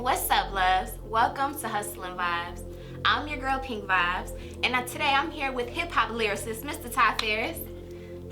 What's up, loves? Welcome to Hustling Vibes. I'm your girl, Pink Vibes, and today I'm here with hip-hop lyricist, Mr. Ty Farris.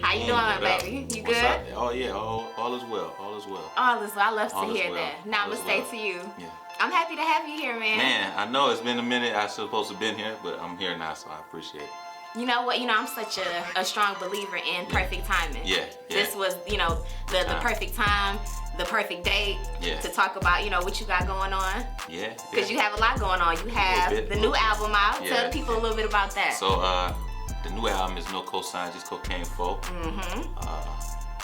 How you doing, baby? You good? Oh yeah, all is well, all is well. All is well. I love to hear that. Namaste to you. Yeah. I'm happy to have you here, man. Man, I know it's been a minute. I was supposed to have been here, but I'm here now, so I appreciate it. You know what? I'm such a strong believer in perfect timing. Yeah. This was, the perfect time, the perfect date to talk about, what you got going on. Yeah. Because you have a lot going on. You have the new album out. Tell the people a little bit about that. So, the new album is No Cosign, Just Cocaine Folk.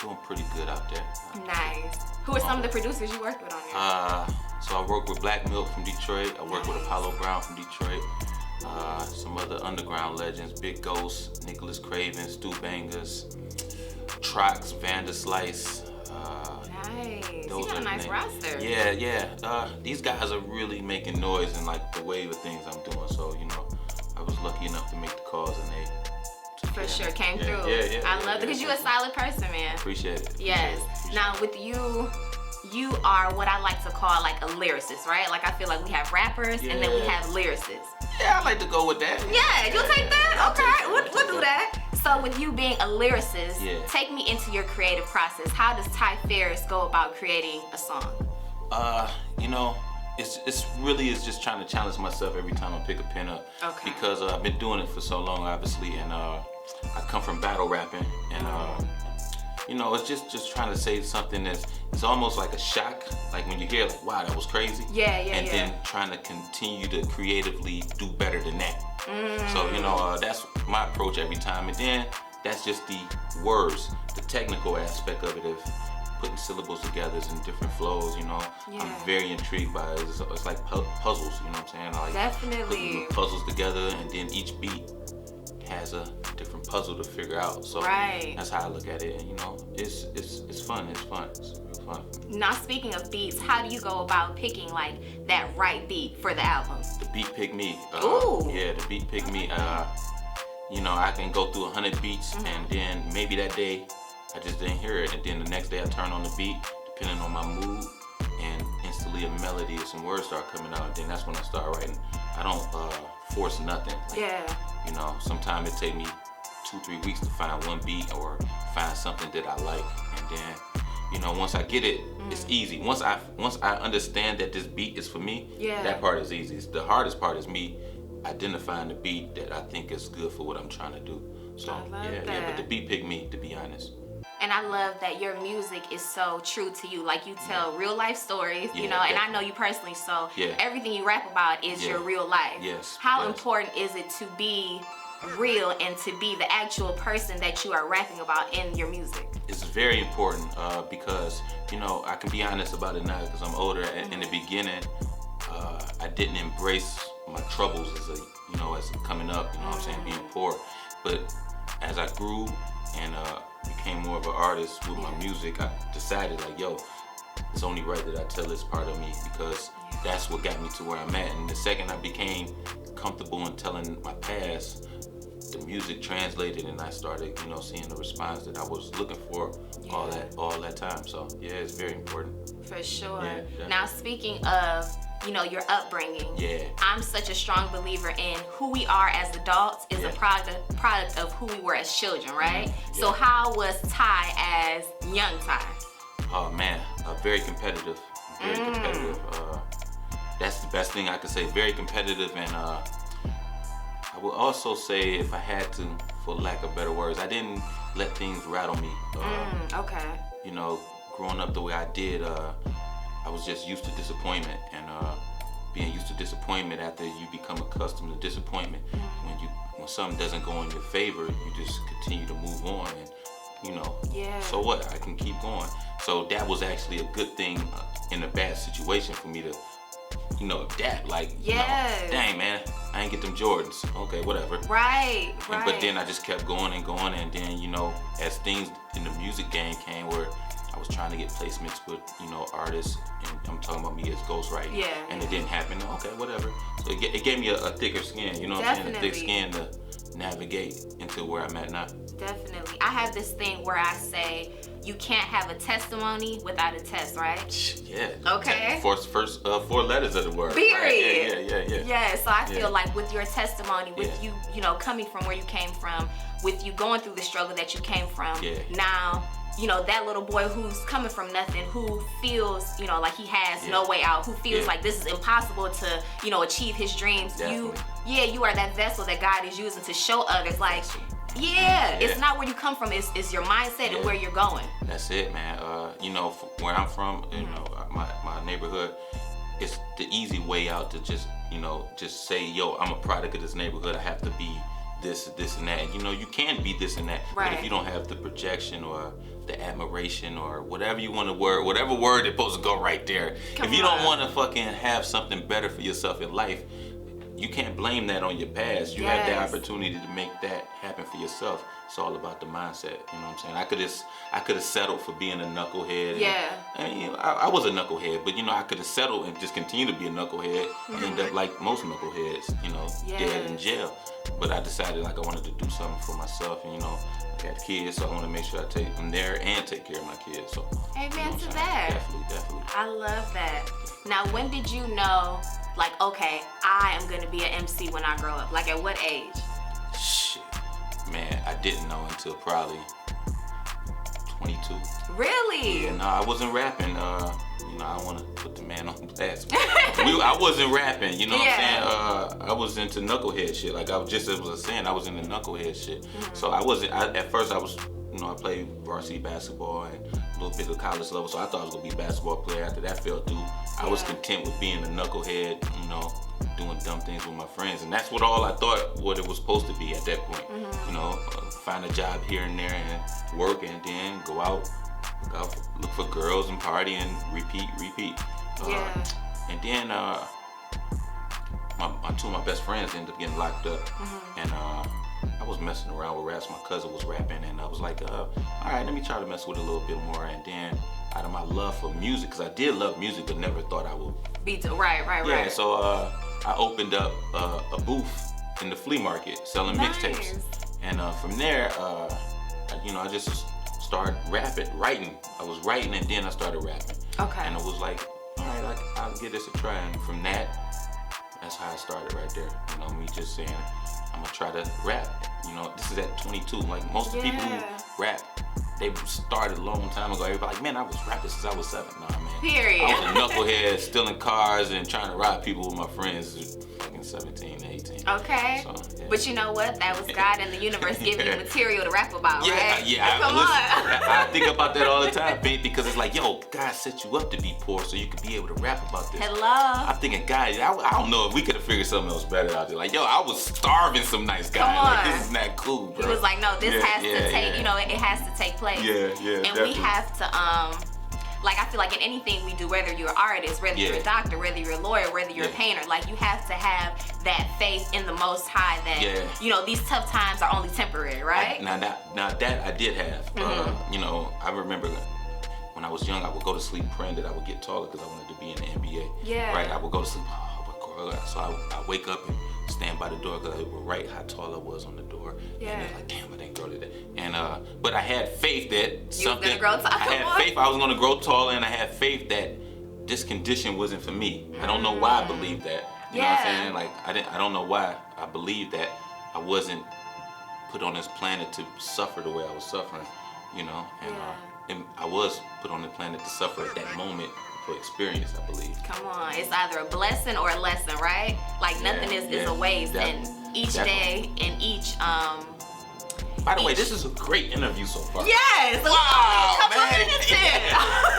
Doing pretty good out there. Nice. Who are some of the producers you worked with on here? So I worked with Black Milk from Detroit. I worked with Apollo Brown from Detroit. Some other underground legends, Big Ghost, Nicholas Craven, Stu Bangers, Trox, Vanda Slice. Nice. You got a nice roster. Yeah. These guys are really making noise in like the wave of things I'm doing. So, I was lucky enough to make the calls and they for sure came through. Yeah. I love it because you're a solid person, man. Appreciate it. Yes. Now with you are what I like to call like a lyricist, right? Like I feel like we have rappers and then we have lyricists. Yeah, I like to go with that. Yeah, you'll take that? Okay, we'll do that. So with you being a lyricist, take me into your creative process. How does Ty Farris go about creating a song? It's really just trying to challenge myself every time I pick a pen up. Okay. Because I've been doing it for so long, obviously, and I come from battle rapping, and it's just trying to say something it's almost like a shock, like when you hear like, wow, that was crazy. And then trying to continue to creatively do better than that. So that's my approach every time, and then that's just the words, the technical aspect of it, of putting syllables together in different flows. I'm very intrigued by it. It's like puzzles, you know what I'm saying? I like definitely putting the puzzles together, and then each beat has a different puzzle to figure out. So that's how I look at it, and it's fun. It's real fun. Now speaking of beats, how do you go about picking like that right beat for the album? The beat pick me. Ooh. Yeah, the beat pick me. I can go through 100 beats, and then maybe that day I just didn't hear it, and then the next day I turn on the beat, depending on my mood, and instantly a melody or some words start coming out, and then that's when I start writing. I don't force nothing. Sometimes it take me 2-3 weeks to find one beat or find something that I like, and then once I get it, it's easy. Once I understand that this beat is for me, that part is easy. The hardest part is me identifying the beat that I think is good for what I'm trying to do. So but the beat picked me, to be honest. And I love that your music is so true to you. Like you tell real life stories, and I know you personally, so everything you rap about is your real life. Yes. How important is it to be real and to be the actual person that you are rapping about in your music? It's very important because, I can be honest about it now because I'm older. In the beginning, I didn't embrace my troubles as coming up, what I'm saying, being poor. But as I grew and became more of an artist with my music, I decided like, it's only right that I tell this part of me because that's what got me to where I'm at. And the second I became comfortable in telling my past, the music translated and I started, seeing the response that I was looking for all that time. So it's very important. For sure. Yeah. Now speaking of your upbringing. I'm such a strong believer in who we are as adults is a product of who we were as children, right? So how was Ty as young Ty? Oh man, very competitive. Very competitive. That's the best thing I could say. Very competitive, and I would also say, if I had to, for lack of better words, I didn't let things rattle me. Growing up the way I did, I was just used to disappointment, and being used to disappointment, after you become accustomed to disappointment, when something doesn't go in your favor, you just continue to move on, and so what? I can keep going. So that was actually a good thing in a bad situation for me to, adapt. Like, dang man, I ain't get them Jordans. Okay, whatever. Right. But then I just kept going and going, and then as things in the music game came where I was trying to get placements with, you know, artists, and I'm talking about me as ghostwriting. Yeah. And it didn't happen. Okay, whatever. So it gave me a thicker skin, you know what I'm saying? A thick skin to navigate into where I'm at now. Definitely. I have this thing where I say, you can't have a testimony without a test, right? Yeah. Okay. First 4 letters of the word. Period. Right? Yeah. Yeah, so I feel like with your testimony, with you, you know, coming from where you came from, with you going through the struggle that you came from, now, you know, that little boy who's coming from nothing, who feels, you know, like he has no way out, who feels like this is impossible to, you know, achieve his dreams. Definitely. You are that vessel that God is using to show others, like, it's not where you come from, it's your mindset and where you're going. That's it, man. You know, where I'm from, you know, my neighborhood, it's the easy way out to just, you know, just say, yo, I'm a product of this neighborhood. I have to be this and that. You know, you can be this and that, but if you don't have the projection or the admiration or whatever you want to word, whatever word it's supposed to go right there. If you don't want to fucking have something better for yourself in life, you can't blame that on your past. You have the opportunity to make that happen for yourself. It's all about the mindset. You know what I'm saying? I could have settled for being a knucklehead. And, you know, I was a knucklehead, but you know, I could have settled and just continue to be a knucklehead and end up like most knuckleheads, you know, dead in jail. But I decided like I wanted to do something for myself, and you know, I got kids, so I want to make sure I take them there and take care of my kids. So amen to that. Definitely. I love that. Now, when did you know, like, okay, I am gonna be an MC when I grow up? Like, at what age? Shit, man, I didn't know until probably 22. Really? Yeah, no, I wasn't rapping. You know, I don't want to put the man on blast. I wasn't rapping, you know what I'm saying? I was into knucklehead shit. Like, I was just as I was saying, I was into knucklehead shit. So I wasn't, at first I was, you know, I played varsity basketball and a little bit of college level, so I thought I was gonna be a basketball player. After that fell through, I was content with being a knucklehead, you know, doing dumb things with my friends, and that's all I thought what it was supposed to be at that point. You know, find a job here and there and work, and then go out, look for girls and party and repeat. And then two of my best friends ended up getting locked up, and I was messing around with raps. My cousin was rapping, and I was like, all right, let me try to mess with it a little bit more. And then out of my love for music, because I did love music, but never thought I would be right. Yeah, so I opened up a booth in the flea market selling mixtapes, and from there, you know, I just started writing. I was writing, and then I started rapping. Okay. And it was like, all right, I'll give this a try. And from that, that's how I started right there. You know, me just saying, I'm gonna try to rap. You know, this is at 22. Like, most of the people who rap, they started a long time ago. Everybody like, man, I was rapping since I was 7. Nah, man. Period. I was a knucklehead, stealing cars and trying to rob people with my friends. Fucking 17, 18. Okay. So, but you know what? That was God and the universe giving you material to rap about, right? Come on. I think about that all the time, babe, because it's like, yo, God set you up to be poor so you could be able to rap about this. Hello. I'm thinking, God, I don't know if we could have figured something else better out there. Like, yo, I was starving some nice guy. Like, this is not cool, bro. He was like, no, this has to take, you know, it has to take place. Yeah, and definitely. We have to, like, I feel like in anything we do, whether you're an artist, whether you're a doctor, whether you're a lawyer, whether you're a painter, like, you have to have that faith in the Most High that, you know, these tough times are only temporary, right? Now that I did have. You know, I remember when I was young, I would go to sleep praying that I would get taller because I wanted to be in the NBA. Yeah. Right? I would go to sleep, so I wake up and stand by the door because I would write how tall I was on the door. Yeah. And like, damn, I didn't grow to that. And but I had faith that something. You was gonna grow taller. I had faith I was gonna grow taller, and I had faith that this condition wasn't for me. I don't know why I believed that. You know what I'm saying? Like, I don't know why I believed that I wasn't put on this planet to suffer the way I was suffering. You know, and I was put on the planet to suffer at that moment. For experience, I believe. Come on, it's either a blessing or a lesson, right? Like, nothing is a waste, and each day and each By the way, this is a great interview so far. Yes. Wow, man.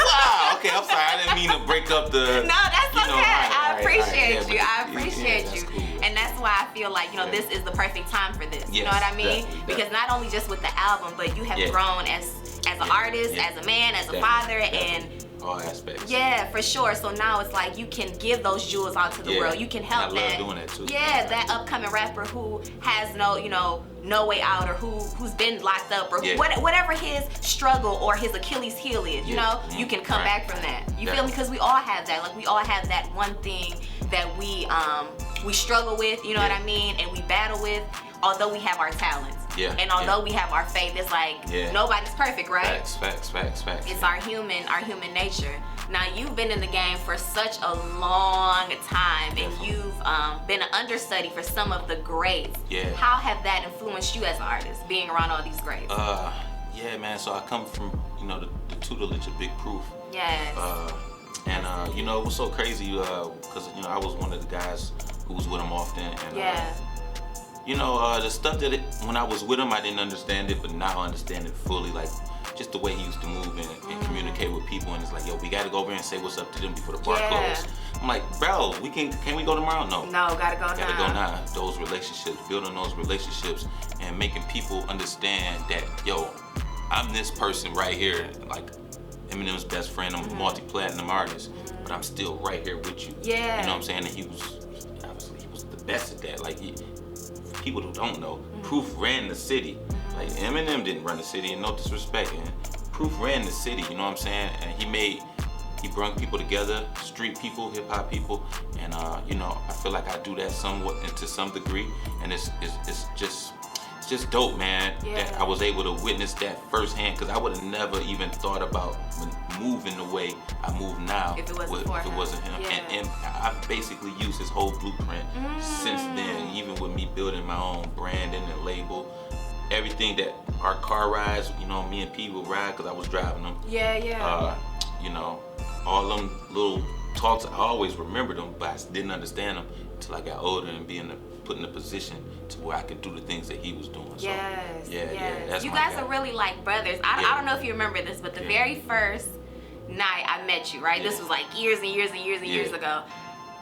Wow. Okay, I'm sorry. I didn't mean to break up the. No, that's okay. I appreciate you. I appreciate you. Cool. And that's why I feel like, you know, this is the perfect time for this. You know what I mean? Definitely. Because not only just with the album, but you have grown as an artist, as a man, as a father, and all aspects. Yeah, for sure. So now it's like you can give those jewels out to the world. You can help I love doing that too. Yeah, that upcoming rapper who has no, you know, no way out, or who's been locked up, or whatever his struggle or his Achilles heel is, you know, you can come back from that. You feel me? Because we all have that. Like, we all have that one thing that we struggle with, you know what I mean, and we battle with, although we have our talents. Yeah. And although we have our faith, it's like nobody's perfect, right? Facts. It's our human nature. Now, you've been in the game for such a long time, and you've been an understudy for some of the greats. Yeah. How have that influenced you as an artist, being around all these greats? Yeah, man. So I come from, you know, the tutelage of Big Proof. Yes. And you know, it was so crazy because you know, I was one of the guys who was with him often. And, you know, the stuff that when I was with him, I didn't understand it, but now I understand it fully. Like, just the way he used to move and communicate with people, and it's like, yo, we gotta go over and say what's up to them before the bar closes. I'm like, bro, can we go tomorrow? No, gotta go now. Those relationships, building those relationships, and making people understand that, yo, I'm this person right here, like Eminem's best friend. I'm a multi-platinum artist, but I'm still right here with you. Yeah. You know what I'm saying? And he was the best at that. Like, people who don't know, Proof ran the city. Like, Eminem didn't run the city, and no disrespect, and Proof ran the city, you know what I'm saying? And he brought people together, street people, hip hop people, and you know, I feel like I do that somewhat and to some degree, and it's just dope, man, that I was able to witness that firsthand, because I would have never even thought about moving the way I move now if it wasn't him. Yeah. And I've basically used his whole blueprint since then, even with me building my own branding and label. Everything that our car rides, you know, me and P would ride because I was driving them. You know, all them little talks, I always remembered them, but I didn't understand them until I got older and put in a position to where I could do the things that he was doing. So, that's you my guys guy. are really like brothers. I don't know if you remember this, but the very first night I met you, right? This was like years and years and years and years ago.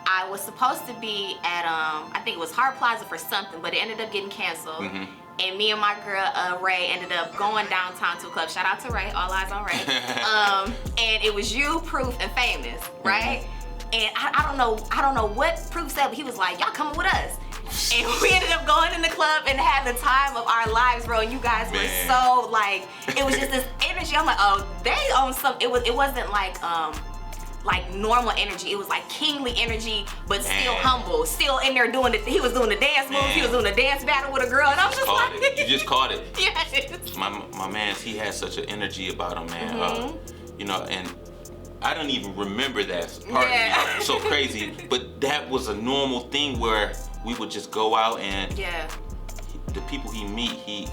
I was supposed to be at I think it was Hart Plaza for something, but it ended up getting canceled. And me and my girl Ray ended up going downtown to a club. Shout out to Ray, all eyes on Ray. And it was you, Proof, and Famous, right? And I don't know what Proof said, but he was like, y'all coming with us. And we ended up going in the club and had the time of our lives, bro. And you guys were so like, it was just this energy. I'm like, oh, they own some. It wasn't like normal energy. It was like kingly energy, but still humble. Still in there doing he was doing the dance moves. He was doing the dance battle with a girl, and I was just like, you just caught it. Yes. My man, he has such an energy about him, man. You know, and I don't even remember that part. Of me, so crazy, but that was a normal thing where we would just go out and the people he meet,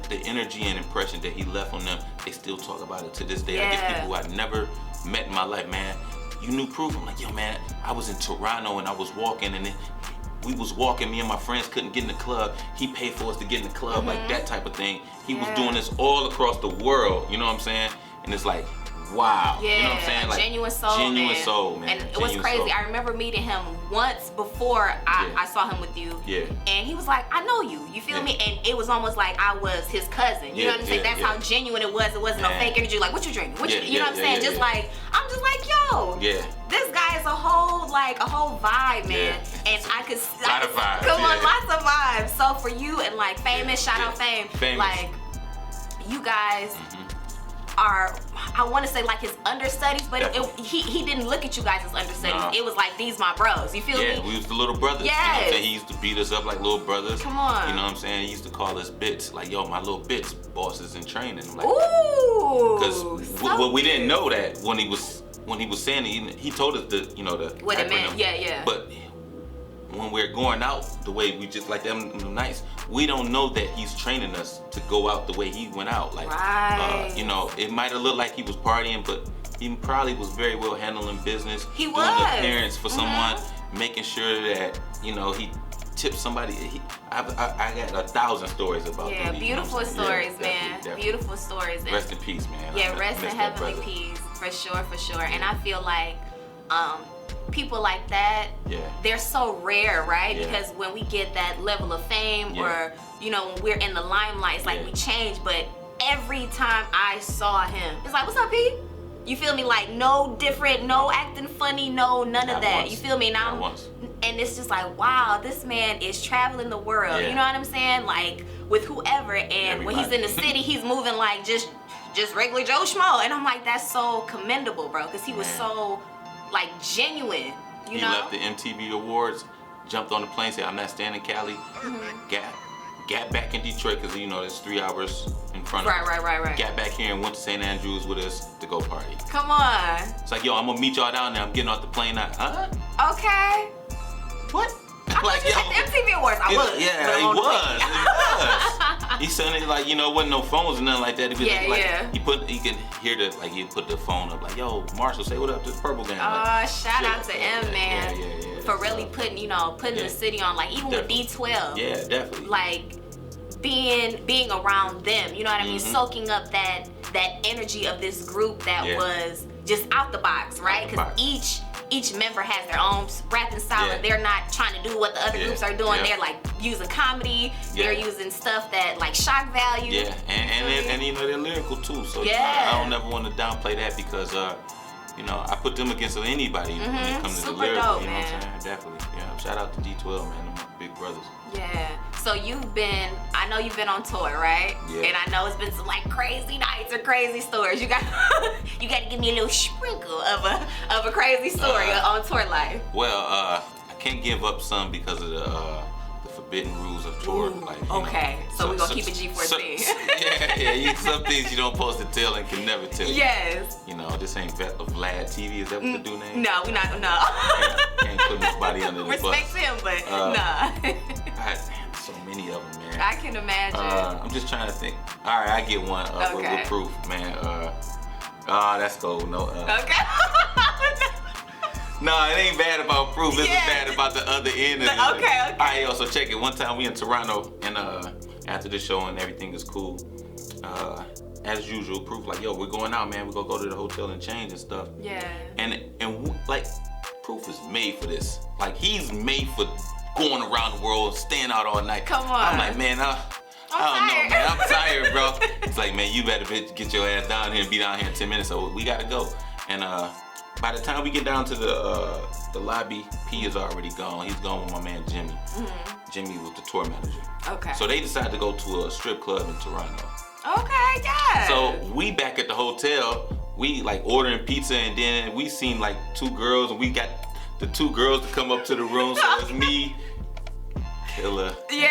the energy and impression that he left on them, they still talk about it to this day. I get people who I'd never met in my life, man. You knew Proof? I'm like, yo, man, I was in Toronto and I was walking, and then we was walking, me and my friends couldn't get in the club. He paid for us to get in the club, like that type of thing. He was doing this all across the world, you know what I'm saying? And it's like, wow, you know what I'm saying? Like, genuine soul, man. And it was crazy. I remember meeting him once before I saw him with you. And he was like, I know you. You feel me? And it was almost like I was his cousin. You know what I'm saying? That's how genuine it was. It wasn't no fake energy. Like, what you drinking? What you know what I'm saying? Just like, I'm just like, yo. This guy is a whole vibe, man. And I could vibes. Come on, lots of vibes. So for you and like Famous, shout out Fame. Like, you guys are, I want to say like his understudies, but he didn't look at you guys as understudies. It was like, these my bros. You feel me? We was the little brothers. Yes. You know what I'm saying? He used to beat us up like little brothers. Come on. You know what I'm saying? He used to call us bits. Like, yo, my little bits, bosses in training. I'm like, ooh. Because we didn't know that when he was saying it. He told us the what it meant. But when we're going out the way we just like them nights, we don't know that he's training us to go out the way he went out. Like, you know, it might have looked like he was partying, but he probably was very well handling business. He doing was. the appearance for someone, making sure that, you know, he tipped somebody. I got 1,000 stories about him. Beautiful stories, man. Definitely. Beautiful stories. Rest in peace, man. Yeah, rest in heavenly peace, for sure. And I feel like people like that, they're so rare, right? Because when we get that level of fame or, you know, when we're in the limelight, it's like we change. But every time I saw him, it's like, what's up, P? You feel me? Like no different, no acting funny, no none of that. Once. You feel me? Not once. And it's just like, wow, this man is traveling the world. Yeah. You know what I'm saying? Like with whoever, and when he's in the city, he's moving like just regular Joe Schmo. And I'm like, that's so commendable, bro, because he was so like genuine. You know? He left the MTV Awards, jumped on the plane, said, I'm not staying in Cali. Got back in Detroit, because you know there's 3 hours in front of us. Right. Got back here and went to St. Andrews with us to go party. Come on. It's like, yo, I'm gonna meet y'all down there. I'm getting off the plane now. Huh? Okay. What? I like, thought you said the MTV Awards. I was. Yeah, he was. He said it like, you know, wasn't no phones or nothing like that. He can hear he put the phone up like, yo, Marshall, say what up to the Purple Gang. Shout out to M, man. Yeah. For really putting the city on, like even with D12. Yeah, definitely. Like being around them, you know what I mean? Soaking up that energy of this group that was just out the box, right? Because each member has their own rapping style, and they're not trying to do what the other groups are doing. They're like using comedy. They're using stuff that like shock value. Yeah, and you know they're lyrical too. So you know, I don't ever want to downplay that because you know I put them against anybody when it comes to the lyrical. Dope, you know man. what I'm saying? Definitely. Yeah. Shout out to D12, man. Them big brothers. Yeah. So I know you've been on tour, right? Yeah. And I know it's been some like crazy nights or crazy stories. You got to give me a little sprinkle of a crazy story on tour life. Well, I can't give up some because of the forbidden rules of tour. Okay, so we're gonna keep it G14. Some things you don't supposed to tell and can never tell. Yes. You know, this ain't Vlad TV. Is that what the dude name? No, we're not. No. Can't put nobody under the bus. Respect him, but nah. So many of them, man. I can imagine. I'm just trying to think. All right, I get one with proof, man. That's cool. No. Okay. No, it ain't bad about proof. This is bad about the other end of it. Okay. All right, yo, so check it. One time we in Toronto, and after the show and everything is cool, as usual, proof like, yo, we're going out, man. We're gonna go to the hotel and change and stuff. Yeah. And like, proof is made for this. Like, he's made for going around the world, staying out all night. Come on. I'm like, man, I don't know, man. I'm tired, bro. It's like, man, you better get your ass down here and be down here in 10 minutes. So we gotta go. And by the time we get down to the lobby, P is already gone. He's gone with my man Jimmy. Jimmy was the tour manager. Okay. So they decided to go to a strip club in Toronto. Okay, yeah. So we back at the hotel, we like ordering pizza, and then we seen like 2 girls, and we got the 2 girls to come up to the room. So it's me, Killer. Yeah.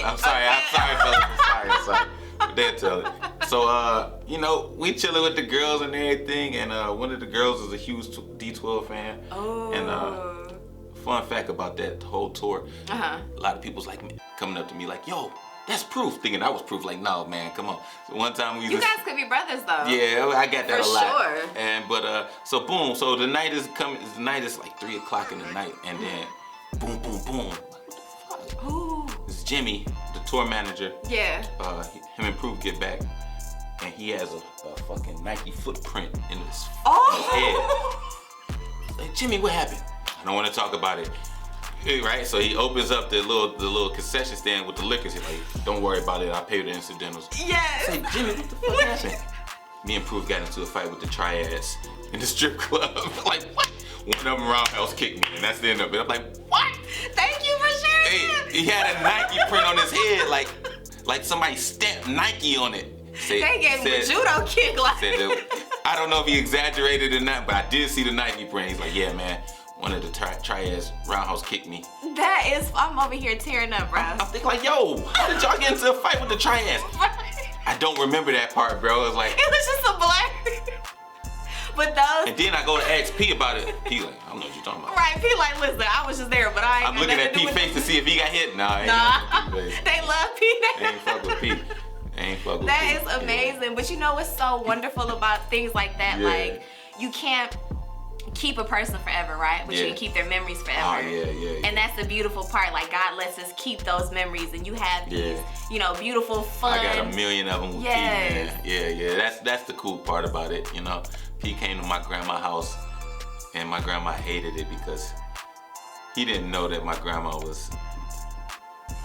I'm sorry, fellas. I'm sorry. They'll tell it. So, you know, we chilling with the girls and everything, and one of the girls is a huge D12 fan. Oh. And fun fact about that whole tour, a lot of people's like coming up to me like, yo, that's proof. Thinking I was proof. Like, no, man, come on. So one time You guys could be brothers though. Yeah, I got that a lot. For sure. And so boom. So the night is coming. The night is like 3 o'clock in the night, and then boom. Like, what the fuck? Ooh. It's Jimmy, the tour manager. Yeah. Him and Proof get back, and he has a fucking Nike footprint in his head. Like, Jimmy, what happened? I don't want to talk about it. Right? So he opens up the little concession stand with the liquors. He's like, don't worry about it. I'll pay the incidentals. Yes. I say, Jimmy, what the fuck happened? Me and Proof got into a fight with the triads in the strip club. Like, what? One of them roundhouse kicked me, and that's the end of it. I'm like, what? Thank you for sharing that. He had a Nike print on his head, like somebody stamped Nike on it. They gave him a judo kick. I don't know if he exaggerated or not, but I did see the Nike print. He's like, yeah, man, one of the triads roundhouse kicked me. That is, I'm over here tearing up, bro. I'm thinking like, yo, how did y'all get into a fight with the triads? I don't remember that part, bro. It was like, it was just a blur. But those. And then I go to ask P about it. P like, I don't know what you're talking about. Right, P like, listen, I was just there, but I ain't. I'm looking at P face to see if he got hit. Nah. They love P. They ain't fuck with P. That is amazing. Yeah. But you know what's so wonderful about things like that? Yeah. Like, you can't keep a person forever, right? But you can keep their memories forever. Oh, yeah. And that's the beautiful part. Like, God lets us keep those memories, and you have these, you know, beautiful, fun. I got a million of them with P, man. Yeah. That's the cool part about it, you know. P came to my grandma's house, and my grandma hated it because he didn't know that my grandma was.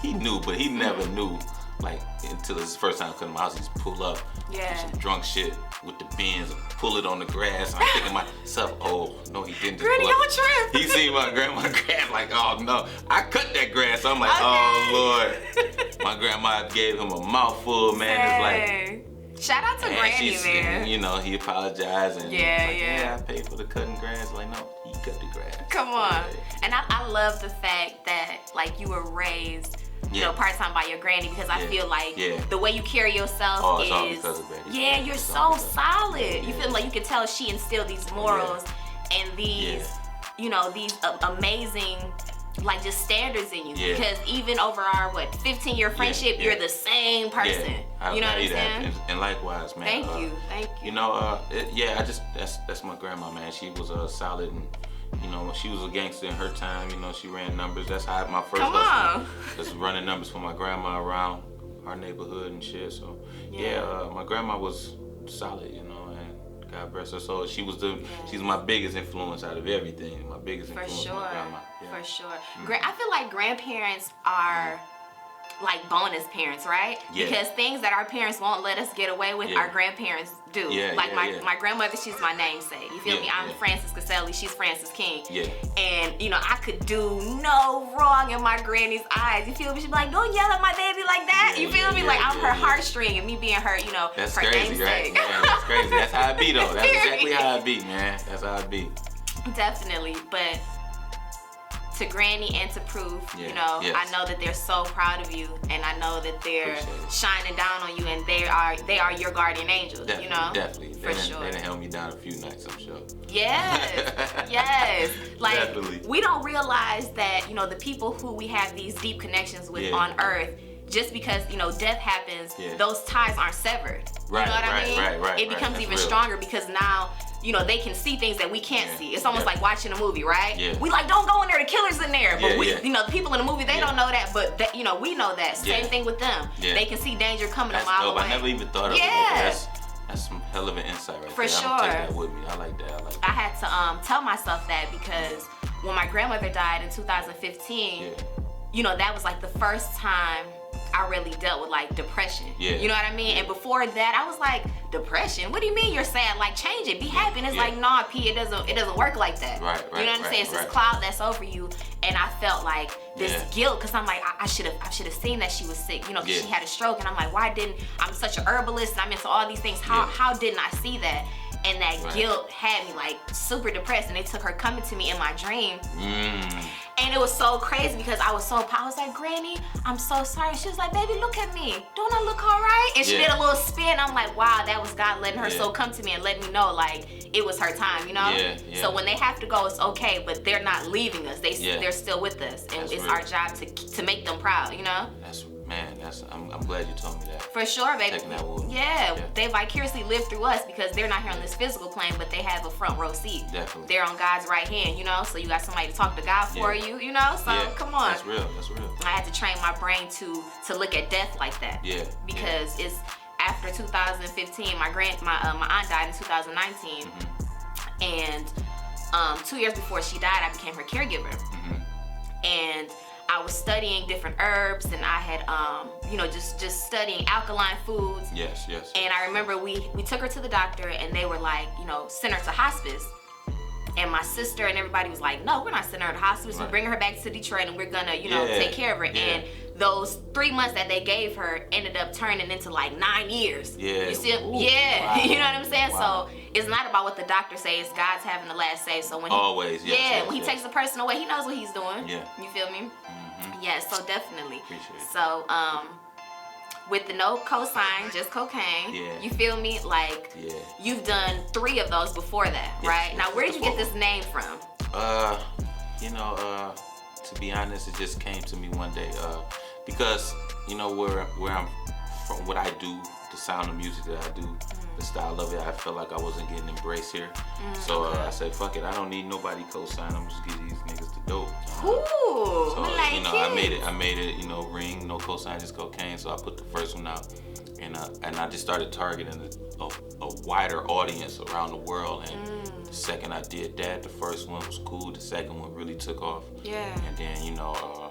He knew, but he never knew like until it's the first time I come to my house, he just pull up, do some drunk shit with the bins, pull it on the grass. I'm thinking to myself, oh no, he didn't. Granny, don't trip. He seen my grandma grass, like, oh no, I cut that grass. So I'm like, oh Lord. My grandma gave him a mouthful, man. It's like. Shout out to Granny, man. You know, he apologized and I paid for the cutting grass. Like, no, he cut the grass. Come on. And I love the fact that, like, you were raised, you know, part-time by your granny, because I feel like the way you carry yourself it's all is, because of that. you're so solid. You feel like you can tell she instilled these morals and these, you know, these amazing, like, just standards in you. Because even over our 15-year friendship, you're the same person. You know what I'm saying? And likewise, man. Thank you. You know, that's my grandma, man. She was solid, and you know, she was a gangster in her time. You know, she ran numbers. That's how my first lesson was running numbers for my grandma around our neighborhood and shit. So my grandma was solid, you know, and God bless her soul. She was she's my biggest influence out of everything. My biggest influence, my grandma. For sure. I feel like grandparents are like bonus parents, right? Because things that our parents won't let us get away with, our grandparents do. Like my grandmother, she's my namesake. You feel me? I'm Frances Caselli, she's Frances King. And you know, I could do no wrong in my granny's eyes. You feel me? She'd be like, don't yell at my baby like that. You feel me? Like I'm her heartstring, and me being her, you know, that's her crazy, namesake. Right? Yeah, that's crazy. That's how it be though. That's exactly how it be, man. That's how it be. Definitely, but to Granny and to Proof, you know, I know that they're so proud of you, and I know that they're shining down on you, and they are your guardian angels. Definitely, you know, definitely. For sure. They done held me down a few nights, I'm sure. Yes. Like, definitely. We don't realize that, you know, the people who we have these deep connections with on Earth, just because, you know, death happens, those ties aren't severed. Right, you know what I mean? Right. It becomes even stronger because now, you know, they can see things that we can't see. It's almost like watching a movie, right? We like, don't go in there, the killer's in there. But we, you know, the people in the movie, they don't know that, but you know, we know that. Same thing with them. They can see danger coming a mile away. I never even thought of it. That's some hell of an insight right there. For sure. I'm gonna take that with me. I like that. I had to tell myself that because when my grandmother died in 2015, you know, that was like the first time I really dealt with like depression. You know what I mean? And before that, I was like, depression? What do you mean you're sad? Like, change it, be happy. And it's like, nah, P, it doesn't work like that. You know what I'm saying? It's this cloud that's over you. And I felt like this guilt, because I'm like, I should have seen that she was sick, you know, because she had a stroke. And I'm like, I'm such an herbalist and I'm into all these things. How didn't I see that? And that guilt had me like super depressed, and they took her coming to me in my dream. And it was so crazy because I was like, Granny, I'm so sorry. She was like, baby, look at me. Don't I look all right? And she did a little spin. I'm like, wow, that was God letting her soul come to me and letting me know like it was her time, you know? So when they have to go, it's okay, but they're not leaving us. They're still with us. And it's our job to make them proud, you know? I'm glad you told me that. For sure, baby. Taking that with me. They vicariously live through us because they're not here on this physical plane, but they have a front row seat. Definitely. They're on God's right hand, you know? So you got somebody to talk to God for you, you know? So come on. That's real. I had to train my brain to look at death like that. Because it's after 2015, my aunt died in 2019, and 2 years before she died, I became her caregiver, and I was studying different herbs, and I had, you know, just studying alkaline foods. And I remember we took her to the doctor, and they were like, you know, send her to hospice. And my sister and everybody was like, no, we're not sending her to hospice. We're bringing her back to Detroit, and we're gonna, you know, take care of her. And those 3 months that they gave her ended up turning into like 9 years. You see? Wow. You know what I'm saying? So it's not about what the doctor says. God's having the last say. So when when he takes a person away, he knows what he's doing. You feel me? So definitely. Appreciate it. So with the no cosign, just cocaine. You feel me? Like you've done 3 of those before that, right? Now where did you get this name from? You know, to be honest, it just came to me one day. Because you know where I'm from, what I do, the sound of music that I do, the style of it, I felt like I wasn't getting embraced here. So I said, fuck it, I don't need nobody co-sign. I'm just give these niggas the dope. So like you know, I made it, you know, ring, no cosign, just cocaine. So I put the first one out, and I just started targeting a wider audience around the world. And the second I did that, the first one was cool. The second one really took off. And then, you know,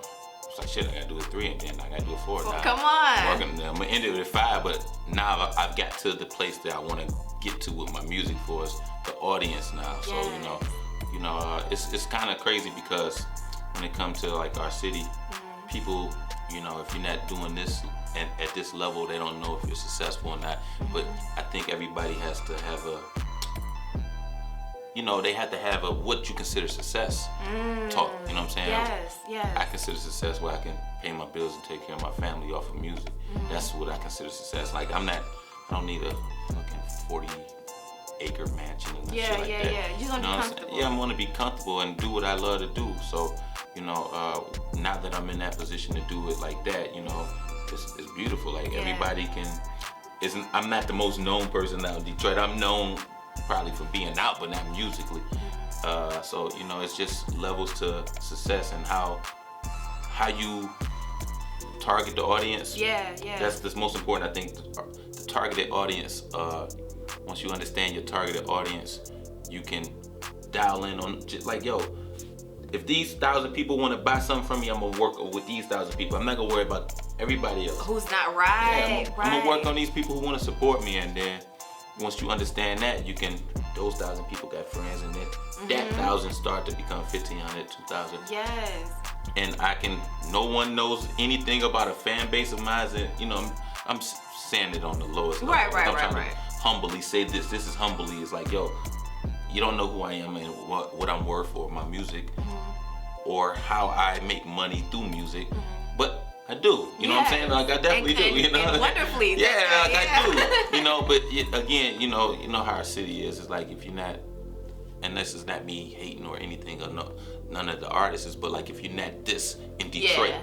was like, shit, I gotta do a 3 and then I gotta do a 4 now. Come on. I'm gonna end it at 5, but now I've got to the place that I wanna get to with my music for is the audience now. So, it's kind of crazy because when it comes to like our city, people, if you're not doing this and at this level, they don't know if you're successful or not. But I think everybody has to have they have to have a what you consider success talk. You know what I'm saying? Yes, yes. I consider success where I can pay my bills and take care of my family off of music. That's what I consider success. Like I don't need a fucking 40-acre mansion and shit like that. Yeah. You want to be comfortable. Yeah, I want to be comfortable and do what I love to do. So, now that I'm in that position to do it like that, it's beautiful. Like everybody I'm not the most known person out in Detroit. I'm known probably for being out, but not musically. So, it's just levels to success and how you target the audience. Yeah. That's the most important, I think, the targeted audience. Once you understand your targeted audience, you can dial in on just like, if these 1,000 people want to buy something from me, I'm gonna work with these 1,000 people. I'm not gonna worry about everybody else. Who's not right. I'm gonna work on these people who want to support me, and then once you understand that, those 1,000 people got friends, and then that 1,000 start to become 1,500, 2,000. Yes. And no one knows anything about a fan base of mine, and I'm saying it on the lowest level. Right. I'm trying to humbly say this is humbly. It's like, you don't know who I am and what I'm worth or my music or how I make money through music, but I do. You know what I'm saying? Like I definitely do. And wonderfully. I do. But again, you know how our city is. It's like if you're not, and this is not me hating or anything, or none of the artists, but like if you're not this in Detroit,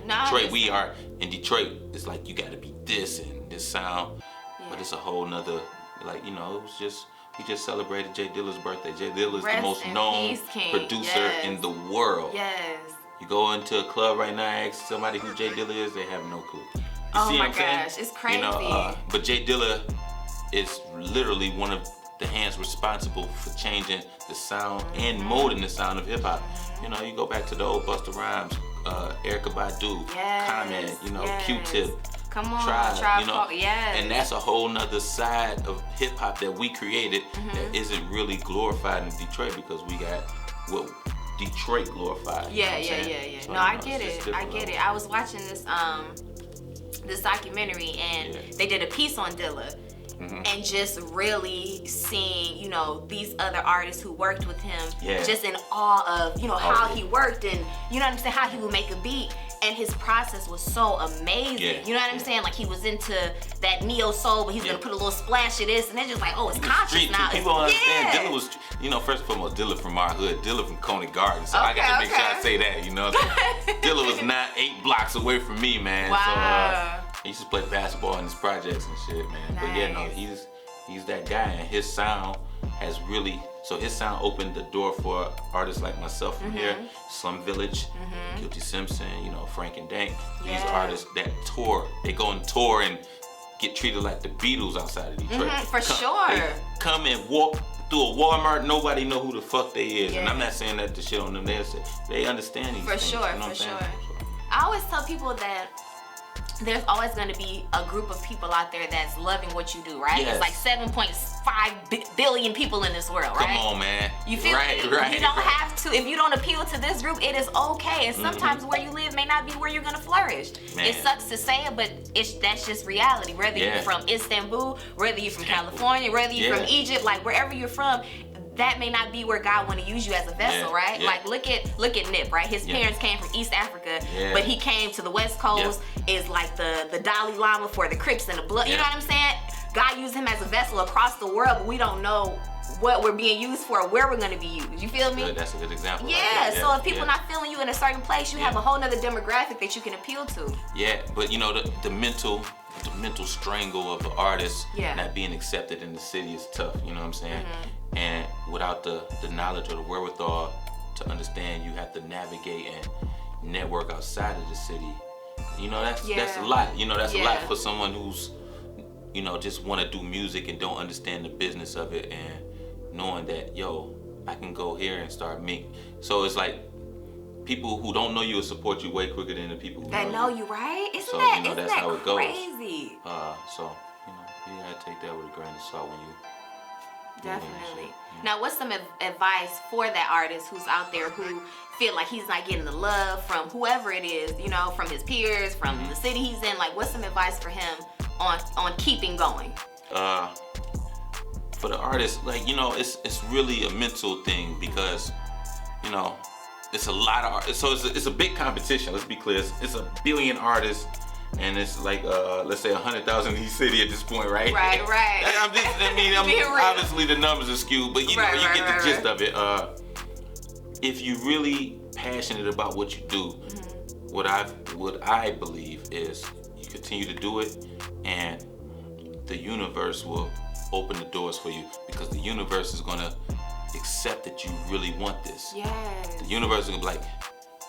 we are in Detroit. It's like you got to be this and this sound, but it's a whole nother. Like it was just. We just celebrated J Dilla's birthday. J Dilla is the most known producer in the world. Yes. You go into a club right now, ask somebody who J Dilla is, they have no clue. You see what I'm saying? It's crazy. But J Dilla is literally one of the hands responsible for changing the sound and molding the sound of hip hop. You go back to the old Busta Rhymes, Erykah Badu, Common, Q-Tip. Come on, Tribe, yes. And that's a whole nother side of hip hop that we created that isn't really glorified in Detroit because we got what Detroit glorified. Yeah. So, I get it. I was watching this documentary and they did a piece on Dilla. And just really seeing, these other artists who worked with him, just in awe of, how he worked and, how he would make a beat. And his process was so amazing. You know what I'm saying? Like he was into that neo soul, but he's gonna put a little splash of this, and they're just like, it's conscious now. People understand Dilla was, first and foremost, Dilla from our hood, Dilla from Coney Garden. So I got to make sure I say that, Dilla was not 8 blocks away from me, man. Wow. So he used to play basketball in his projects and shit, man. Nice. But he's that guy, and his sound has really. So his sound opened the door for artists like myself from here, Slum Village, Guilty Simpson, Frank and Dank. These artists that tour, they go on tour and get treated like the Beatles outside of Detroit. Sure. Come and walk through a Walmart, nobody know who the fuck they is. And I'm not saying that to shit on them. They understand these things. For sure. I always tell people that there's always going to be a group of people out there that's loving what you do, right? Yes. It's like 7.5 billion people in this world, right? Come on, man. You feel me? You don't have to. If you don't appeal to this group, it is okay. And sometimes where you live may not be where you're going to flourish. Man. It sucks to say it, but that's just reality. Whether you're from Istanbul, whether you're from California, whether you're from Egypt, like wherever you're from, that may not be where God want to use you as a vessel, right? Like look at Nip, right? His parents came from East Africa, but he came to the West Coast, is like the Dalai Lama for the Crips and the Blood. You know what I'm saying? God used him as a vessel across the world, but we don't know what we're being used for or where we're going to be used. You feel me? That's a good example. So if people not feeling you in a certain place, you have a whole nother demographic that you can appeal to. Yeah, but the mental strangle of the artist not being accepted in the city is tough, you know what I'm saying? And without the knowledge or the wherewithal to understand, you have to navigate and network outside of the city. That's a lot. That's a lot for someone who's, just want to do music and don't understand the business of it, and knowing that, I can go here and start making. So it's like people who don't know you will support you way quicker than the people who know you, right? Isn't so, that, you know, isn't that's that how it crazy? goes. So, you know, you gotta take that with a grain of salt when you. Definitely. Now, what's some advice for that artist who's out there who feel like he's not getting the love from whoever it is, you know, from his peers, from the city he's in? Like, what's some advice for him on keeping going? For the artist, like, you know, it's really a mental thing because, you know, it's a lot of art. So it's a big competition. Let's be clear. It's a billion artists. And it's like, let's say 100,000 in each city at this point, right? Right. Obviously the numbers are skewed, but you know, you get the gist of it. If you're really passionate about what you do, what I believe is you continue to do it, and the universe will open the doors for you because the universe is gonna accept that you really want this. Yes. The universe is gonna be like,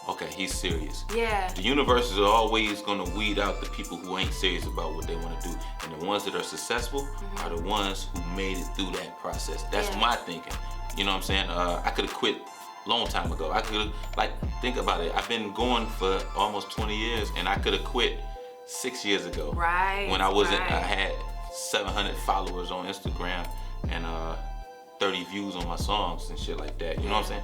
okay, he's serious. Yeah. The universe is always gonna weed out the people who ain't serious about what they wanna do. And the ones that are successful are the ones who made it through that process. That's my thinking. You know what I'm saying? I could've quit a long time ago. I could've, like, think about it. I've been going for almost 20 years and I could've quit 6 years ago. Right. When I had 700 followers on Instagram and 30 views on my songs and shit like that. You know what I'm saying?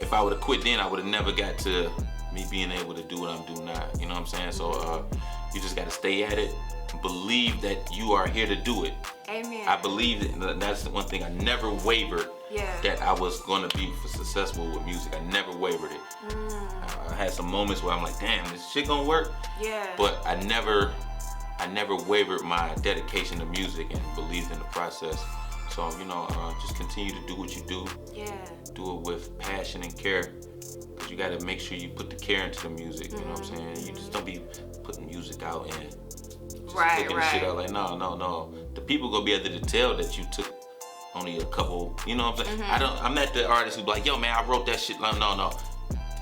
If I would have quit then, I would have never got to me being able to do what I'm doing now. You know what I'm saying? So you just got to stay at it. Believe that you are here to do it. Amen. I believe that. That's the one thing I never wavered. That I was going to be successful with music. I never wavered it. I had some moments where I'm like, damn, this shit gonna work. Yeah. But I never wavered my dedication to music and believed in the process. So, you know, just continue to do what you do. Yeah. Do it with passion and care. Because you got to make sure you put the care into the music. You know what I'm saying? You just don't be putting music out and just looking at shit out like, no. The people going to be able to tell that you took only a couple, you know what I'm saying? I'm not the artist who's like, yo, man, I wrote that shit. No.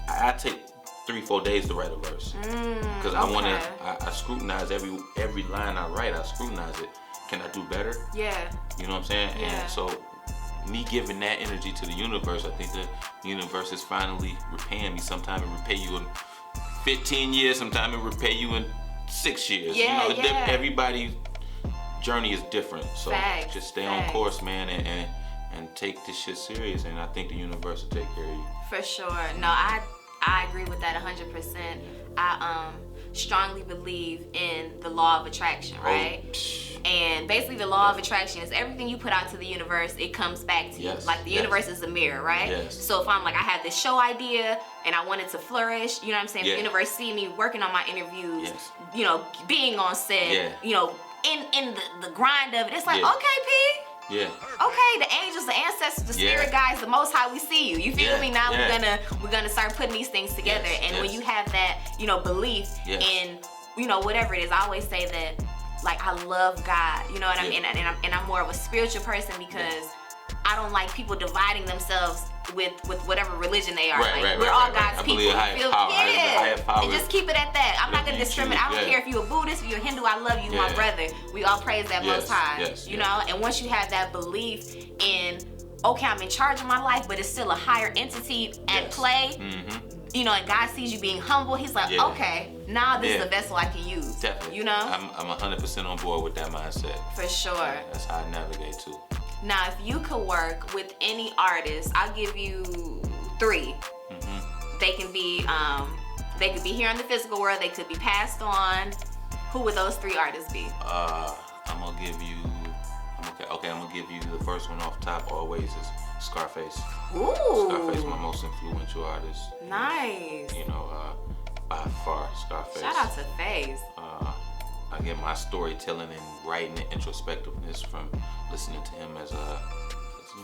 I take 3-4 days to write a verse. Because I scrutinize every line I write. I scrutinize it. Can I do better? Yeah. You know what I'm saying? Yeah. And so me giving that energy to the universe, I think the universe is finally repaying me. Sometime it repay you in 15 years, sometime it repay you in 6 years. Yeah, you know, everybody's journey is different. So just stay on course, man, and take this shit serious, and I think the universe will take care of you. For sure. No, I agree with that 100%. I strongly believe in the law of attraction, right? And basically the law of attraction is everything you put out to the universe, it comes back to you. Like the universe is a mirror, right? So if I'm like, I have this show idea and I want it to flourish, you know what I'm saying? The universe see me working on my interviews, you know, being on set, you know, in the grind of it. It's like, okay, P. Yeah. Okay, the angels, the ancestors, the spirit guides, the Most High, we see you. You feel me? Now we're gonna start putting these things together. And when you have that, you know, belief in, you know, whatever it is, I always say that, like, I love God. You know what I mean? And I'm more of a spiritual person because I don't like people dividing themselves with whatever religion they are. We're all God's people. You feel me? And just keep it at that. I'm not gonna discriminate. I don't care if you're a Buddhist, if you're a Hindu, I love you, my brother. We all praise that Most High. You know? And once you have that belief in, okay, I'm in charge of my life, but it's still a higher entity at play. You know, and God sees you being humble. He's like, okay, now this is a vessel I can use. Definitely. You know? I'm 100% on board with that mindset. For sure. That's how I navigate too. Now, if you could work with any artist, I'll give you 3. They can be, they could be here in the physical world. They could be passed on. Who would those 3 artists be? I'm gonna give you. I'm gonna give you the first one off top. Always is Scarface. Ooh. Scarface, my most influential artist. Nice. You know, by far, Scarface. Shout out to Face. I get my storytelling and writing and introspectiveness from listening to him as I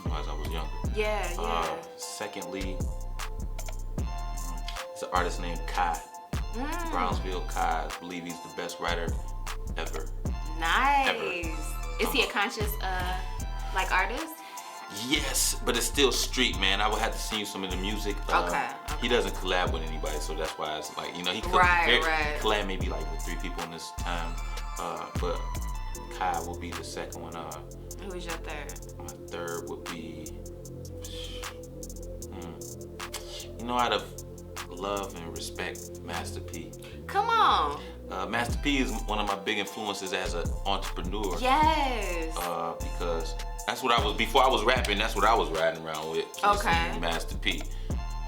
was younger. Yeah. Secondly, it's an artist named Kai. Brownsville Kai. I believe he's the best writer ever. Nice. Ever. Is he a conscious like artist? Yes, but it's still street, man. I would have to sing you some of the music. Okay. He doesn't collab with anybody, so that's why it's like, you know, he could collab maybe like with 3 people in this time. But Kai will be the second one. Who's your third? My third would be, you know, out of love and respect Master P. Come on. Master P is one of my big influences as an entrepreneur. Yes. Because that's what I was, before I was rapping, that's what I was riding around with. Okay. Master P.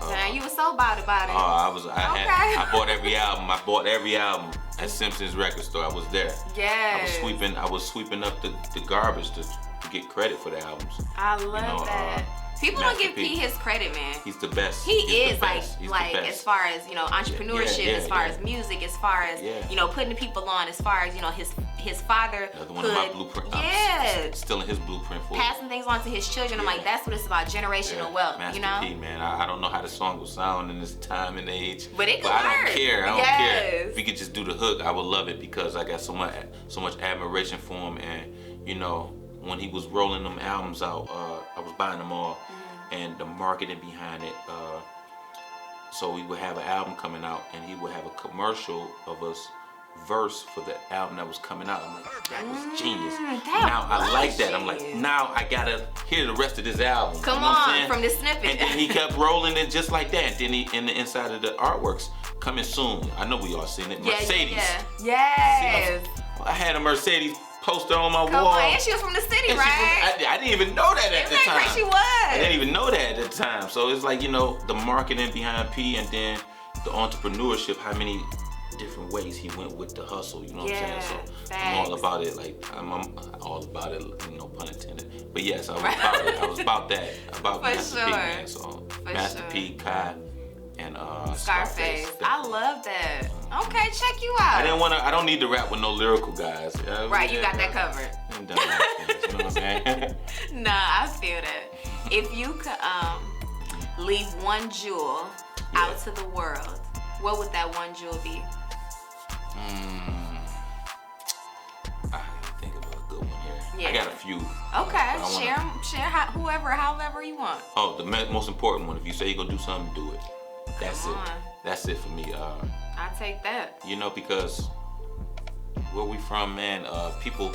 Man, you were so about it. I bought every album. I bought every album at Simpson's record store. I was there. Yes. I was sweeping up the garbage to get credit for the albums. I love that. People don't give P his credit, man. He's the best. He is like as far as, entrepreneurship, as far as music, as far as, putting the people on, as far as, his father Another one of my blueprint. Yeah. Stealing his blueprint for passing things on to his children. I'm like, that's what it's about, generational wealth, Master P, man. I don't know how the song will sound in this time and age. But it could I don't work. care. I don't care. If we could just do the hook, I would love it, because I got so much admiration for him. And, when he was rolling them albums out, I was buying them all. And the marketing behind it. So we would have an album coming out, and he would have a commercial of us verse for the album that was coming out. I'm like, that was genius. Now I like that. I'm like, now I gotta hear the rest of this album. Come on, from this snippet. And then he kept rolling it just like that. And then he, in the inside of the artworks, coming soon. I know we all seen it. Mercedes. Yes. I had a Mercedes poster on my wall. Come on, and she was from the city, right? I didn't even know that at the time. She was. I didn't even know that at the time. So it's like, the marketing behind P, and then the entrepreneurship, how many different ways he went with the hustle, you know what I'm saying? So I'm all about it, I'm all about it, no pun intended. But yes, I was about it. I was about that. About Master P, man. So Master P, Kai, and Scarface. I love that. Okay, check you out. I don't need to rap with no lyrical guys. Right, you got that covered. I'm done with things, you know what I'm saying? Nah, I feel that. If you could leave one jewel out to the world, what would that one jewel be? I think of a good one here. Yeah. I got a few. Okay, share however you want. Oh, the most important one. If you say you're gonna do something, do it. That's it for me. I take that. Because where we from, man, people,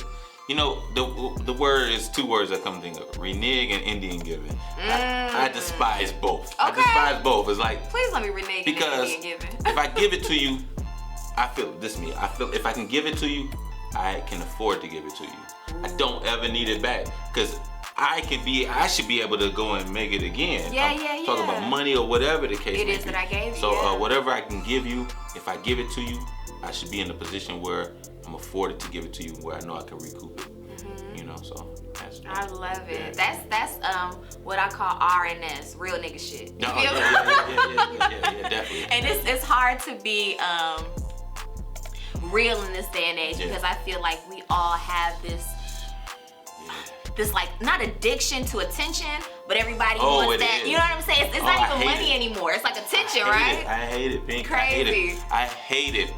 the word is two words that come to think of: renege and Indian giving. I despise both. Okay. I despise both. It's like, please let me renege and Indian giving. If I give it to you, I feel if I can give it to you, I can afford to give it to you. I don't ever need it back, because I should be able to go and make it again. Talking about money or whatever the case may be. It is that I gave you. So whatever I can give you, if I give it to you, I should be in a position where I'm afforded to give it to you, where I know I can recoup it. So that's me. I love it. That's what I call RNS, real nigga shit. Yeah, definitely. And it's hard to be real in this day and age, because I feel like we all have this like, not addiction to attention, but everybody wants that. Is. You know what I'm saying? It's not even money anymore. It's like attention, right? I hate it, Pink. Crazy. I hate it.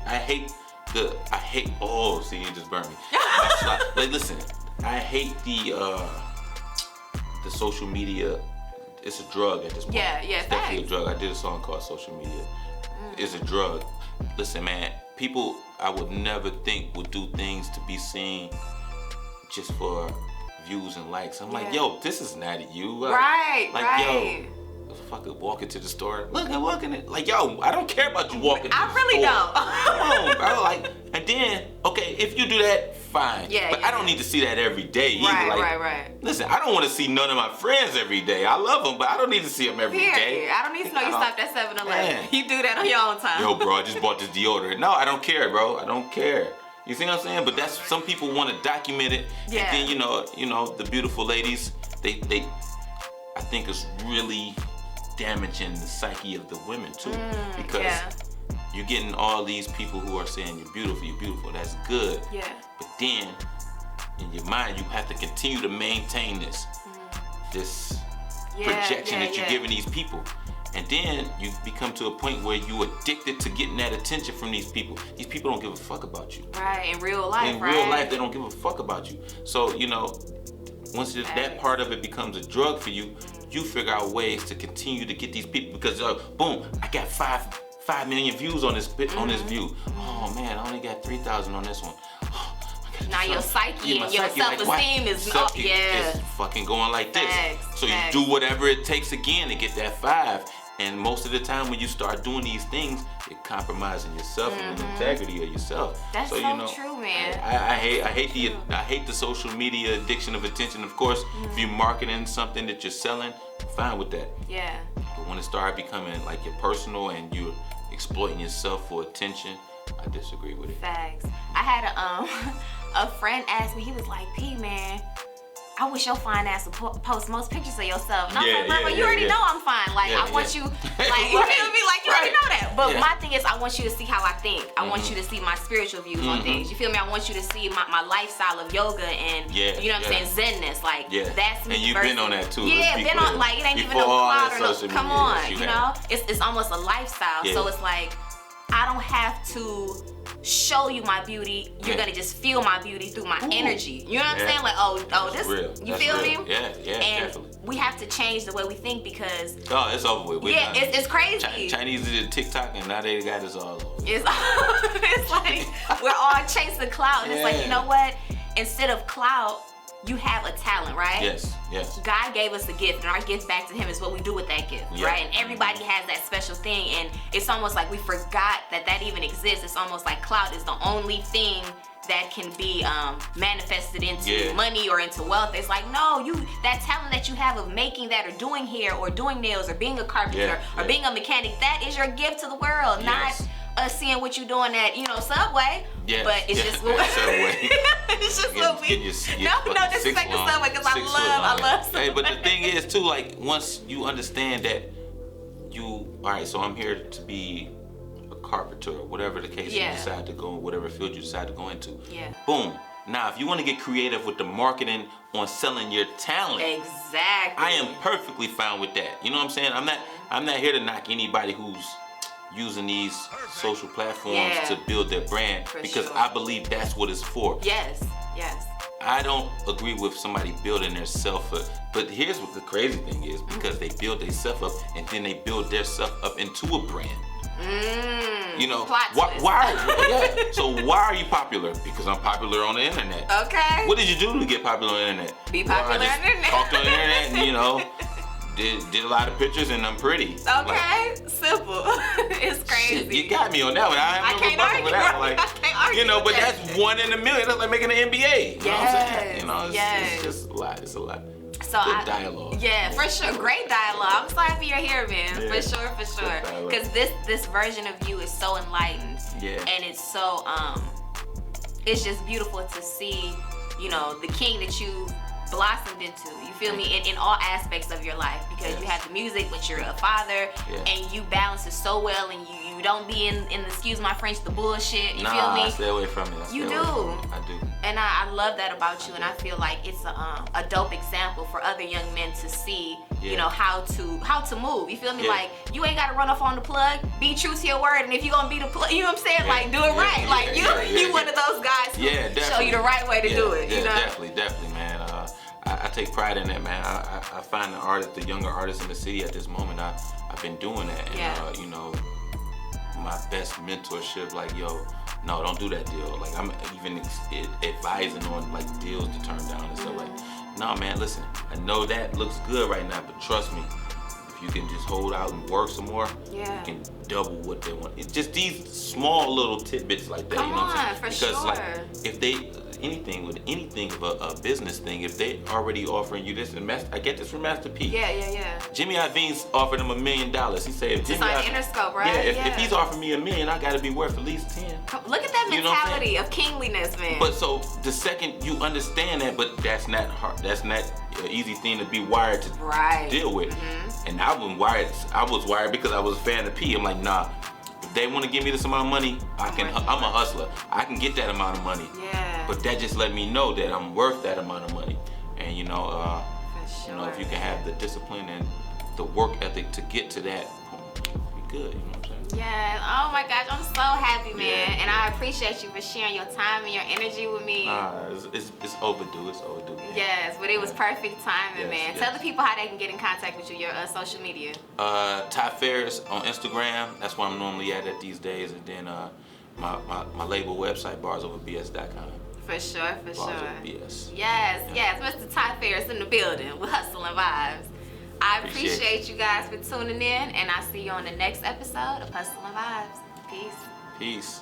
Oh, see, you just burned me. Like, listen, I hate the social media. It's a drug at this point. It's definitely a drug. I did a song called Social Media. It's a drug. Listen, man, people I would never think would do things to be seen just for views and likes. I'm like, yo, this is not you. Yo, fucking walking to the store. Look, I'm walking it. Like, yo, I don't care about you walking to the store. I really don't. Come on, bro. Like, and then, okay, if you do that, fine. But I don't need to see that every day either. Right. Listen, I don't want to see none of my friends every day. I love them, but I don't need to see them every day. I don't need to know you stopped at 7-Eleven. You do that on your own time. Yo, bro, I just bought this deodorant. No, I don't care, bro. I don't care. You see what I'm saying? But that's, some people want to document it. And then, you know, the beautiful ladies, they I think it's really damaging the psyche of the women too. Because you're getting all these people who are saying you're beautiful, that's good. But then, in your mind, you have to continue to maintain this projection that you're giving these people. And then you become to a point where you're addicted to getting that attention from these people. These people don't give a fuck about you. Right, in real life, In real life, they don't give a fuck about you. So, once that part of it becomes a drug for you, you figure out ways to continue to get these people, because boom, I got 5 million views on this view. Oh man, I only got 3,000 on this one. Now your psyche and your self-esteem is fucking going like this. So you do whatever it takes again to get that 5. And most of the time when you start doing these things, you're compromising yourself and the integrity of yourself. That's so, you know, true, man. I hate the social media addiction of attention. Of course, if you're marketing something that you're selling, I'm fine with that. Yeah. But when it started becoming like your personal and you're exploiting yourself for attention, I disagree with it. Facts. I had a friend ask me, he was like, P, man, I wish your fine ass would post most pictures of yourself. And I was like, Mama, you already know I'm fine. Like, I want you, like, you feel me? Like, you already know that. But my thing is, I want you to see how I think. I want you to see my spiritual views on things. You feel me? I want you to see my lifestyle of yoga and, you know what I'm saying, Zenness. Like, that's me. And you've been on that too. Yeah, been on, like, it ain't even no cloud or no, come on, you know? It's almost a lifestyle. So it's like, I don't have to show you my beauty. You're gonna just feel my beauty through my energy. You know what I'm saying? Like, oh, this, real. You feel me? Yeah, and definitely. We have to change the way we think because it's over with. It's crazy. Chinese did TikTok and now they got us all over. It's like we're all chasing clout, and it's like, you know what? Instead of clout, you have a talent, right? Yes. God gave us a gift, and our gift back to Him is what we do with that gift, right? And everybody has that special thing, and it's almost like we forgot that even exists. It's almost like clout is the only thing that can be manifested into money or into wealth. It's like, no, that talent that you have of making that or doing hair or doing nails or being a carpenter or being a mechanic, that is your gift to the world, not us seeing what you're doing at, Subway. But it's just what Subway. it's just what we no disrespect to Subway because I love Subway. Hey, but the thing is too, like, once you understand that alright, so I'm here to be a carpenter or whatever the case you decide to go, whatever field you decide to go into. Boom. Now, if you want to get creative with the marketing on selling your talent, exactly, I am perfectly fine with that. You know what I'm saying? I'm not here to knock anybody who's using these social platforms to build their brand because I believe that's what it's for. Yes. I don't agree with somebody building their self up, but here's what the crazy thing is, because they build their self up and then they build their self up into a brand. You know, why? So why are you popular? Because I'm popular on the internet. Okay. What did you do to get popular on the internet? Be popular on the internet. Talked on the internet and did a lot of pictures and I'm pretty. Okay, simple. It's crazy. Shit, you got me on that one. I can't argue with that. Like, I can't argue but that's 1 in a million. That's like making an NBA. You know what I'm saying? It's just a lot. It's a lot. So good dialogue. Yeah, for sure. Great dialogue. I'm so happy you're here, man. For sure. Because this version of you is so enlightened. And it's so it's just beautiful to see, the king that you blossomed into, you feel me, in all aspects of your life, because you have the music, but you're a father, and you balance it so well, and you don't be in the, excuse my French, the bullshit, you feel me? I stay away from it. You do. I do. And I love that about you, and I feel like it's a dope example for other young men to see, how to move, you feel me? Like, you ain't gotta run off on the plug, be true to your word, and if you're gonna be the plug, you know what I'm saying? Like, do it right. Like, you one of those guys who show you the right way to do it, Definitely, man. I take pride in that, man. I find the younger artists in the city at this moment, I've been doing that. And, my best mentorship, like, no, don't do that deal. Like, I'm even advising on, like, deals to turn down and stuff. Like, no, man, listen, I know that looks good right now, but trust me, if you can just hold out and work some more, you can double what they want. It's just these small little tidbits like that, Come you know what I'm on, saying? for Because, sure. like, if they... anything of a business thing, if they already offering you this, and I get this from Master P. Yeah. Jimmy Iovine's offered him $1 million. He said, if Jimmy Interscope, right? If he's offering me $1 million, I gotta be worth at least 10. Look at that mentality of kingliness, man. But so the second you understand that, but that's not hard. That's not an easy thing to be wired to deal with. And I was wired because I was a fan of P. I'm like, nah. If they want to give me this amount of money, I'm a hustler. I can get that amount of money. But that just let me know that I'm worth that amount of money. And if you can have the discipline and the work ethic to get to that, be good. You know what I'm saying? Yeah. Oh my gosh, I'm so happy, man. And I appreciate you for sharing your time and your energy with me. It's overdue. It's overdue. Man. Yes, but it was perfect timing, man. Tell the people how they can get in contact with you, your social media. Ty Farris on Instagram. That's where I'm normally at these days. And then my label website, BarsoverBS.com. For sure. BS. Yes, Mr. Ty Farris in the building with Hustling Vibes. I appreciate you guys for tuning in, and I'll see you on the next episode of Hustle and Vibes. Peace. Peace.